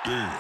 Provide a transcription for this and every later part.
Yeah.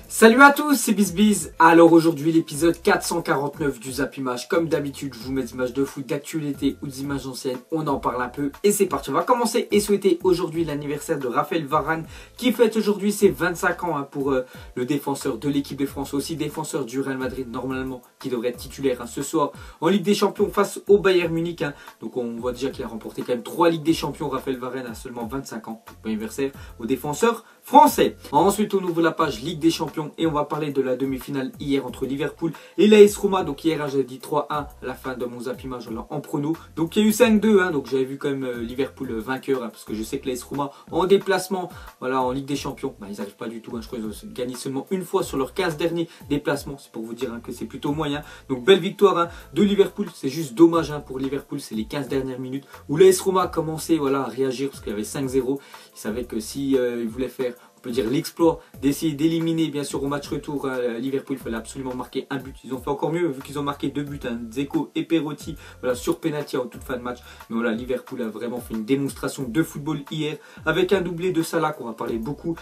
Salut à tous, c'est BizBiz. Alors aujourd'hui l'épisode 449 du Zap Image. Comme d'habitude, je vous mets des images de foot, d'actualité ou des images anciennes. On en parle un peu et c'est parti. On va commencer et souhaiter aujourd'hui l'anniversaire de Raphaël Varane qui fête aujourd'hui ses 25 ans pour le défenseur de l'équipe de France, aussi défenseur du Real Madrid normalement qui devrait être titulaire ce soir en Ligue des Champions face au Bayern Munich. Donc on voit déjà qu'il a remporté quand même 3 Ligues des Champions. Raphaël Varane a seulement 25 ans. Donc bon anniversaire au défenseur français. Ensuite on ouvre la page Ligue des Champions et on va parler de la demi-finale hier entre Liverpool et l'AS Roma. Donc hier j'ai dit 3-1 à la fin de mon Zap Image en prono. Donc il y a eu 5-2 donc j'avais vu quand même Liverpool vainqueur parce que je sais que l'AS Roma en déplacement en Ligue des Champions ils n'arrivent pas du tout, je crois qu'ils ont gagné seulement une fois sur leurs 15 derniers déplacements. C'est pour vous dire que c'est plutôt moyen. Donc belle victoire de Liverpool. C'est juste dommage pour Liverpool, c'est les 15 dernières minutes où l'AS Roma a commencé à réagir parce qu'il y avait 5-0. Ils savaient que si ils voulaient faire dire l'exploit d'essayer d'éliminer bien sûr au match retour Liverpool, il fallait absolument marquer un but. Ils ont fait encore mieux vu qu'ils ont marqué 2 buts, Dzeko et Perotti sur penalty en toute fin de match. Mais voilà, Liverpool a vraiment fait une démonstration de football hier avec un doublé de Salah qu'on va parler beaucoup,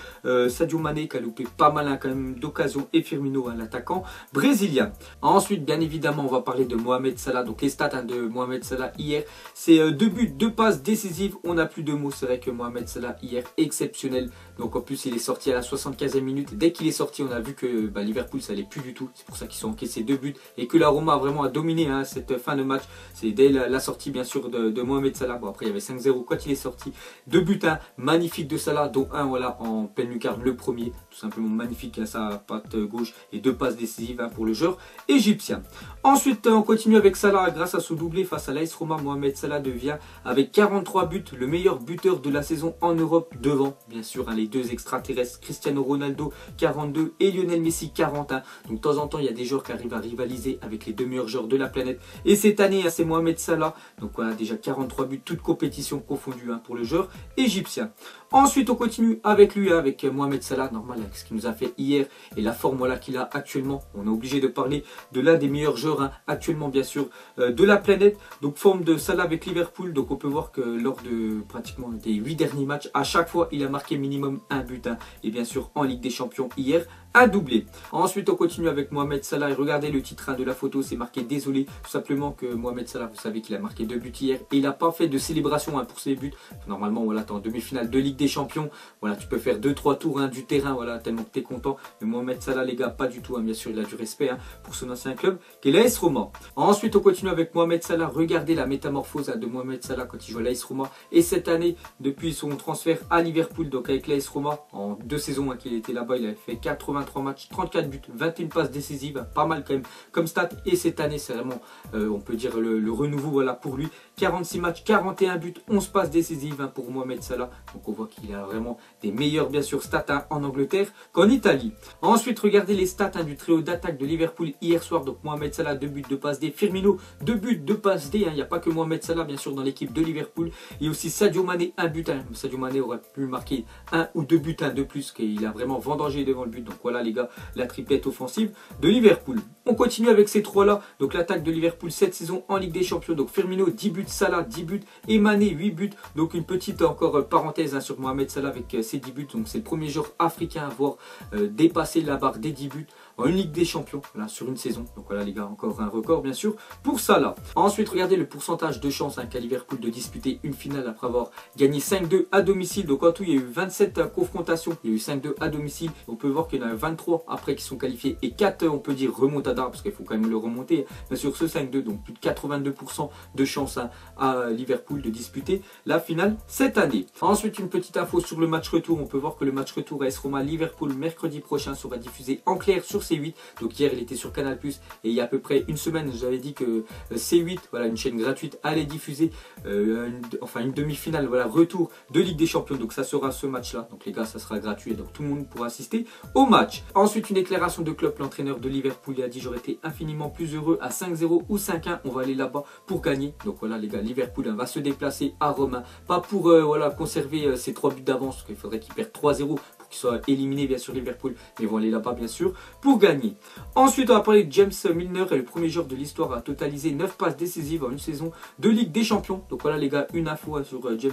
Sadio Mané qui a loupé pas mal quand même d'occasions et Firmino l'attaquant brésilien. Ensuite bien évidemment on va parler de Mohamed Salah. Donc les stats de Mohamed Salah hier, c'est 2 buts, 2 passes décisives. On n'a plus de mots, c'est vrai que Mohamed Salah hier exceptionnel. Donc en plus il est sorti à la 75e minute. Dès qu'il est sorti, on a vu que Liverpool ça allait plus du tout. C'est pour ça qu'ils ont encaissé 2 buts et que la Roma vraiment a dominé cette fin de match. C'est dès la sortie bien sûr de Mohamed Salah. Bon après il y avait 5-0 quand il est sorti. 2 buts magnifiques de Salah, dont un en pleine lucarne, le premier. Tout simplement magnifique à sa patte gauche et 2 passes décisives pour le joueur égyptien. Ensuite on continue avec Salah grâce à son doublé face à l'AS Roma. Mohamed Salah devient avec 43 buts le meilleur buteur de la saison en Europe, devant bien sûr les deux extraterrestres Cristiano Ronaldo 42 et Lionel Messi 41. Donc de temps en temps il y a des joueurs qui arrivent à rivaliser avec les 2 meilleurs joueurs de la planète et cette année c'est Mohamed Salah. Donc voilà, déjà 43 buts toutes compétitions confondues pour le joueur égyptien. Ensuite on continue avec lui, avec Mohamed Salah, normal avec ce qu'il nous a fait hier et la forme qu'il a actuellement. On est obligé de parler de l'un des meilleurs joueurs actuellement bien sûr de la planète. Donc forme de Salah avec Liverpool. Donc on peut voir que lors de pratiquement des 8 derniers matchs, à chaque fois il a marqué minimum un but et bien sûr en Ligue des Champions hier un doublé. Ensuite on continue avec Mohamed Salah et regardez le titre de la photo, c'est marqué désolé, tout simplement que Mohamed Salah, vous savez qu'il a marqué 2 buts hier et il n'a pas fait de célébration pour ses buts. Normalement voilà, tu es en demi-finale de Ligue des Champions, voilà, tu peux faire 2-3 tours du terrain, voilà, tellement que tu es content. Mais Mohamed Salah les gars, pas du tout, bien sûr il a du respect pour son ancien club qui est l'AS Roma. Ensuite on continue avec Mohamed Salah, regardez la métamorphose de Mohamed Salah quand il joue à l'AS Roma et cette année depuis son transfert à Liverpool, donc avec l'AS Roma en 2 saisons qu'il était là-bas, il avait fait 83 matchs, 34 buts, 21 passes décisives, pas mal quand même comme stat. Et cette année c'est vraiment on peut dire le renouveau pour lui, 46 matchs, 41 buts, 11 passes décisives pour Mohamed Salah. Donc on voit qu'il a vraiment des meilleurs bien sûr stats en Angleterre qu'en Italie. Ensuite regardez les stats du trio d'attaque de Liverpool hier soir. Donc Mohamed Salah 2 buts, 2 passes D, Firmino 2 buts, 2 passes D, il n'y a pas que Mohamed Salah bien sûr dans l'équipe de Liverpool. Il y a aussi Sadio Mané, 1 but. Sadio Mané aurait pu marquer 1 ou 2 buts de plus, qu'il a vraiment vendangé devant le but. Donc voilà les gars, la triplette offensive de Liverpool. On continue avec ces 3 là. Donc l'attaque de Liverpool cette saison en Ligue des Champions. Donc Firmino 10 buts, Salah 10 buts et Mané 8 buts. Donc une petite encore parenthèse sur Mohamed Salah avec ses 10 buts. Donc c'est le premier joueur africain à avoir dépassé la barre des 10 buts en une Ligue des Champions sur une saison. Donc voilà les gars, encore un record bien sûr pour Salah. Ensuite regardez le pourcentage de chance qu'a Liverpool de disputer une finale après avoir gagné 5-2 à domicile. Donc en tout il y a eu 27 confrontations, il y a eu 5-2 à domicile. On peut voir qu'il y en a 23 après qui sont qualifiés et 4 on peut dire remontada parce qu'il faut quand même le remonter bien sûr ce 5-2. Donc plus de 82% de chance à Liverpool de disputer la finale cette année. Ensuite une petite info sur le match retour. On peut voir que le match retour AS Roma Liverpool mercredi prochain sera diffusé en clair sur C8. Donc hier il était sur Canal+, et il y a à peu près une semaine j'avais dit que C8, voilà, une chaîne gratuite, allait diffuser une demi-finale, voilà, retour de Ligue des Champions. Donc ça sera ce match là, donc les gars ça sera gratuit et donc tout le monde pourra assister au match. Ensuite une déclaration de Klopp, l'entraîneur de Liverpool, il a dit j'aurais été infiniment plus heureux à 5-0 ou 5-1, on va aller là-bas pour gagner. Donc voilà les gars, Liverpool va se déplacer à Rome, pas pour voilà, conserver ses 3 buts d'avance, parce qu'il faudrait qu'il perde 3-0 pour qu'ils soient éliminés bien sûr Liverpool, mais ils vont aller là-bas bien sûr pour gagner. Ensuite on va parler de James Milner, est le premier joueur de l'histoire à totaliser 9 passes décisives en une saison de Ligue des Champions. Donc voilà les gars, une info sur James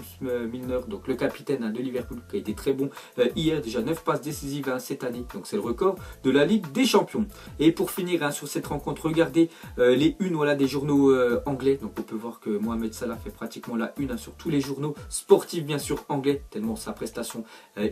Milner, donc le capitaine de Liverpool qui a été très bon hier, déjà 9 passes décisives cette année, donc c'est le record de la Ligue des Champions. Et pour finir sur cette rencontre, regardez les unes voilà, des journaux anglais. Donc on peut voir que Mohamed Salah fait pratiquement la une sur tous les journaux sportifs bien sûr anglais, tellement sa prestation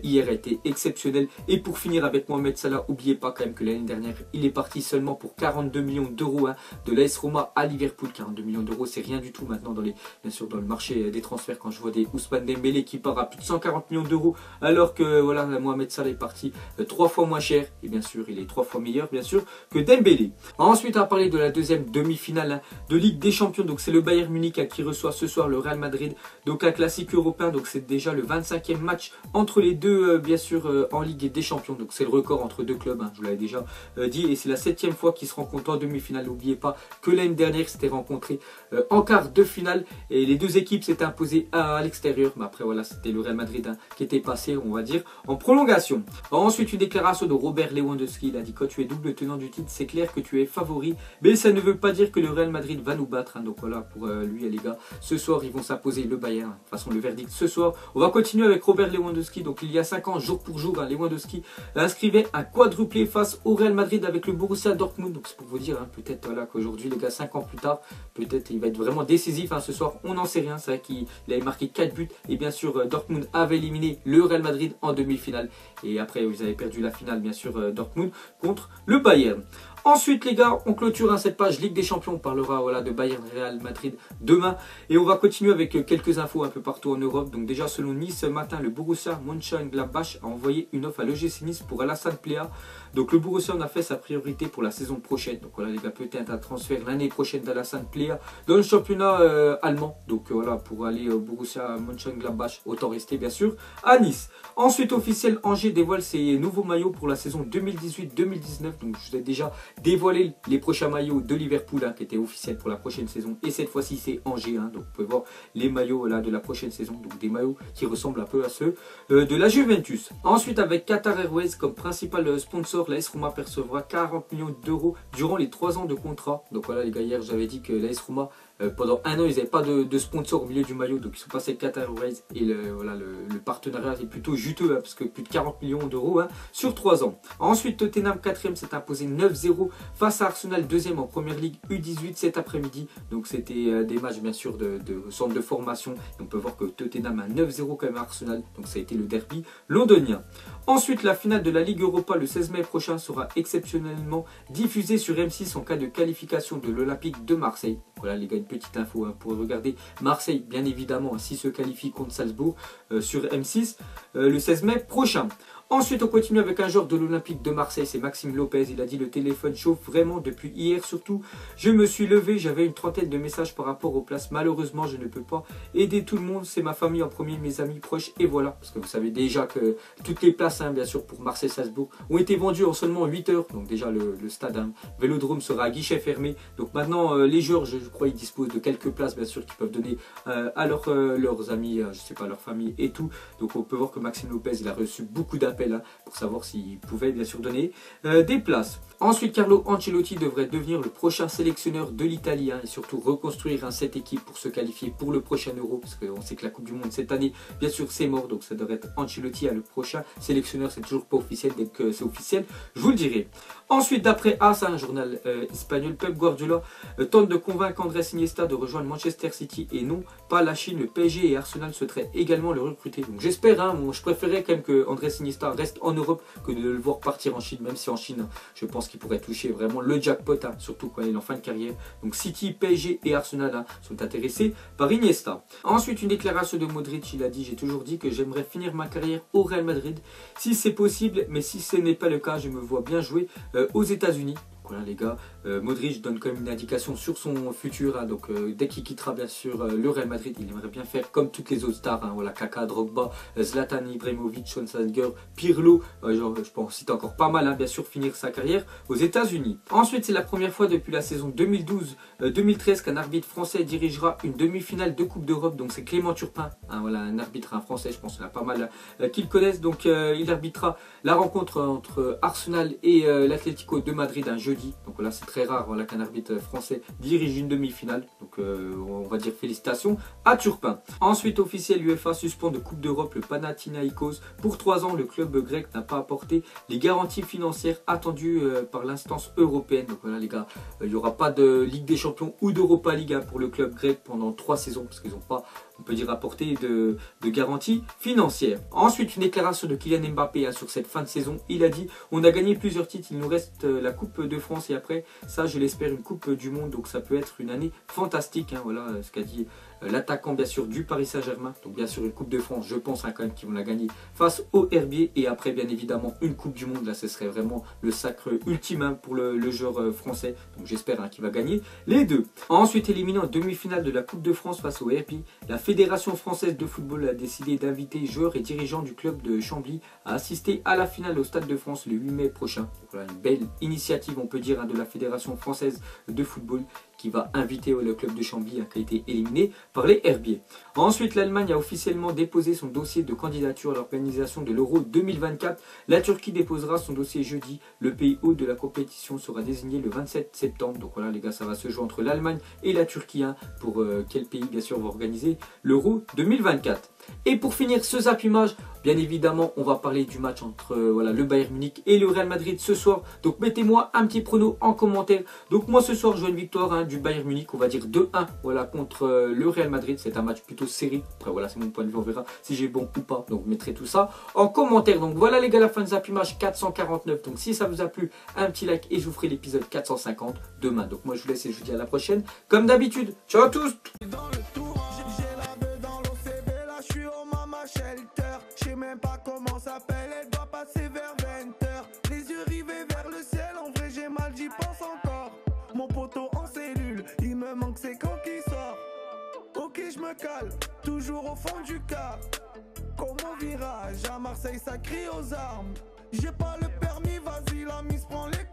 hier a été exceptionnelle. Et pour finir avec Mohamed Salah, n'oubliez pas quand même que l'année dernière il est parti seulement pour 42 millions d'euros de l'AS Roma à Liverpool. 42 millions d'euros c'est rien du tout maintenant dans bien sûr dans le marché des transferts, quand je vois des Ousmane Dembélé qui part à plus de 140 millions d'euros alors que voilà Mohamed Salah est parti 3 fois moins cher, et bien sûr il est 3 fois meilleur bien sûr que Dembélé. Ensuite on va parler de la deuxième demi-finale de Ligue des Champions. Donc c'est le Bayern Munich qui reçoit ce soir le Real Madrid, donc un classique européen. Donc c'est déjà le 25e match entre les deux bien sûr en Ligue des Champions. Donc c'est le record entre deux clubs, je vous l'avais déjà dit, et c'est la 7e fois qu'ils se rencontrent en demi-finale. N'oubliez pas que l'année dernière c'était rencontré en quart de finale et les deux équipes s'étaient imposées à l'extérieur, mais après voilà c'était le Real Madrid qui était passé on va dire en prolongation. Ensuite une déclaration de Robert Lewandowski, il a dit: quand tu es double tenant du titre c'est clair que tu es favori, mais ça ne veut pas dire que le Real Madrid va nous battre, donc voilà pour lui les gars, ce soir ils vont s'imposer le Bayern, de toute façon le verdict ce soir. On va continuer avec Robert Lewandowski. Donc il y a 5 ans jour pour jour Lewandowski inscrivait un quadruplé face au Real Madrid avec le Borussia Dortmund. Donc c'est pour vous dire peut-être voilà qu'aujourd'hui les gars 5 ans plus tard peut-être il va être vraiment décisif ce soir, on n'en sait rien. C'est vrai qu'il avait marqué 4 buts et bien sûr Dortmund avait éliminé le Real Madrid en demi-finale et après vous avez perdu la finale bien sûr Dortmund contre le Bayern. Ensuite les gars, on clôture cette page Ligue des Champions, on parlera voilà, de Bayern Real Madrid demain. Et on va continuer avec quelques infos un peu partout en Europe. Donc déjà selon Nice, ce matin, le Borussia Mönchengladbach a envoyé une offre à l'OGC Nice pour Alassane Plea. Donc le Borussia en a fait sa priorité pour la saison prochaine. Donc voilà les gars, peut-être un transfert l'année prochaine d'Alassane Plea dans le championnat allemand. Donc voilà, pour aller au Borussia Mönchengladbach, autant rester bien sûr à Nice. Ensuite officiel, Angers dévoile ses nouveaux maillots pour la saison 2018-2019. Donc je vous ai déjà dévoilé les prochains maillots de Liverpool qui étaient officiels pour la prochaine saison. Et cette fois-ci c'est Angers. Donc vous pouvez voir les maillots de la prochaine saison. Donc des maillots qui ressemblent un peu à ceux de la Juventus. Ensuite avec Qatar Airways comme principal sponsor, l'AS Roma percevra 40 millions d'euros durant les 3 ans de contrat. Donc voilà les gars, hier j'avais dit que l'AS Roma pendant un an ils n'avaient pas de sponsor au milieu du maillot, donc ils sont passés Qatar Airways et le partenariat est plutôt juteux parce que plus de 40 millions d'euros sur 3 ans. Ensuite Tottenham 4e s'est imposé 9-0 face à Arsenal 2e en première ligue U18 cet après-midi. Donc c'était des matchs bien sûr de centre de formation et on peut voir que Tottenham a 9-0 quand même à Arsenal, donc ça a été le derby londonien. Ensuite la finale de la Ligue Europa le 16 mai prochain sera exceptionnellement diffusée sur M6 en cas de qualification de l'Olympique de Marseille. Voilà les gars, une petite info pour regarder Marseille bien évidemment s'il se qualifie contre Salzbourg sur M6 le 16 mai prochain. Ensuite on continue avec un joueur de l'Olympique de Marseille, c'est Maxime Lopez. Il a dit: le téléphone chauffe vraiment depuis hier surtout. Je me suis levé, j'avais une trentaine de messages par rapport aux places. Malheureusement je ne peux pas aider tout le monde, c'est ma famille en premier, mes amis proches et voilà. Parce que vous savez déjà que toutes les places bien sûr pour Marseille-Salzbourg ont été vendues en seulement 8 heures. Donc déjà le stade Vélodrome sera à guichet fermé. Donc maintenant les joueurs je crois ils disposent de quelques places bien sûr qu'ils peuvent donner à leurs amis, je sais pas, leur famille et tout. Donc on peut voir que Maxime Lopez il a reçu beaucoup d'appels pour savoir s'il pouvait bien sûr donner des places. Ensuite Carlo Ancelotti devrait devenir le prochain sélectionneur de l'Italie et surtout reconstruire cette équipe pour se qualifier pour le prochain Euro, parce qu'on sait que la Coupe du Monde cette année bien sûr c'est mort, donc ça devrait être Ancelotti le prochain sélectionneur. C'est toujours pas officiel, dès que c'est officiel je vous le dirai. Ensuite d'après AS, un journal espagnol, Pep Guardiola tente de convaincre Andrés Iniesta de rejoindre Manchester City et non pas la Chine. Le PSG et Arsenal souhaiteraient également le recruter. Donc j'espère, je préférerais quand même que Andrés Iniesta reste en Europe que de le voir partir en Chine, même si en Chine je pense qu'il pourrait toucher vraiment le jackpot, surtout quand il est en fin de carrière. Donc City, PSG et Arsenal sont intéressés par Iniesta. Ensuite une déclaration de Modric, il a dit: j'ai toujours dit que j'aimerais finir ma carrière au Real Madrid si c'est possible, mais si ce n'est pas le cas je me vois bien jouer aux États-Unis. Voilà les gars, Modric donne quand même une indication sur son futur. Hein, donc dès qu'il quittera bien sûr le Real Madrid, il aimerait bien faire comme toutes les autres stars. Hein, voilà, Kaka, Drogba, Zlatan Ibrahimovic, Schwarzenegger, Pirlo. Je peux en citer encore pas mal. Hein, bien sûr, finir sa carrière aux États-Unis. Ensuite, c'est la première fois depuis la saison 2012-2013 qu'un arbitre français dirigera une demi-finale de Coupe d'Europe. Donc c'est Clément Turpin, hein, voilà, un arbitre français. Je pense qu'il y en a pas mal qui le connaissent. Donc il arbitrera la rencontre entre Arsenal et l'Atlético de Madrid un jeudi. Donc là, c'est très rare voilà, qu'un arbitre français dirige une demi-finale. Donc on va dire félicitations à Turpin. Ensuite, officiel, l'UEFA suspend de Coupe d'Europe le Panathinaikos. Pour 3 ans, le club grec n'a pas apporté les garanties financières attendues par l'instance européenne. Donc voilà les gars, il n'y aura pas de Ligue des Champions ou d'Europa League hein, pour le club grec pendant 3 saisons parce qu'ils n'ont pas, on peut dire, apporté de garanties financières. Ensuite, une déclaration de Kylian Mbappé hein, sur cette fin de saison. Il a dit: on a gagné plusieurs titres, il nous reste la Coupe de France et après ça, je l'espère, une Coupe du Monde. Donc ça peut être une année fantastique. Hein, voilà ce qu'a dit l'attaquant bien sûr du Paris Saint-Germain. Donc bien sûr une Coupe de France, je pense hein, quand même qu'ils vont la gagner face au RB. Et après bien évidemment une Coupe du Monde. Là ce serait vraiment le sacre ultime hein, pour le joueur français. Donc j'espère hein, qu'il va gagner les deux. Ensuite, éliminé en demi-finale de la Coupe de France face au RB, la Fédération française de football a décidé d'inviter joueurs et dirigeants du club de Chambly à assister à la finale au Stade de France le 8 mai prochain. Donc voilà une belle initiative on peut dire hein, de la Fédération française de football qui va inviter le club de Chambly hein, qui a été éliminé par les herbiers. Ensuite, l'Allemagne a officiellement déposé son dossier de candidature à l'organisation de l'Euro 2024. La Turquie déposera son dossier jeudi. Le pays hôte de la compétition sera désigné le 27 septembre. Donc voilà les gars, ça va se jouer entre l'Allemagne et la Turquie hein, pour quel pays bien sûr va organiser l'Euro 2024. Et pour finir ce Zap Image, bien évidemment, on va parler du match entre voilà, le Bayern Munich et le Real Madrid ce soir. Donc mettez-moi un petit prono en commentaire. Donc moi ce soir, je vois une victoire hein, du Bayern Munich, on va dire 2-1 voilà, contre le Real Madrid. C'est un match plutôt serré. Après voilà, c'est mon point de vue, on verra si j'ai bon ou pas. Donc vous mettrez tout ça en commentaire. Donc voilà les gars, la fin de Zap Image 449. Donc si ça vous a plu, un petit like et je vous ferai l'épisode 450 demain. Donc moi je vous laisse et je vous dis à la prochaine. Comme d'habitude, ciao à tous. Shelter, je sais même pas comment s'appelle, elle doit passer vers 20h. Les yeux rivés vers le ciel, en vrai j'ai mal, j'y pense encore. Mon poteau en cellule, il me manque c'est quand qu'il sort. Ok je me cale, toujours au fond du car. Comme au virage, à Marseille ça crie aux armes. J'ai pas le permis, vas-y la mise prend les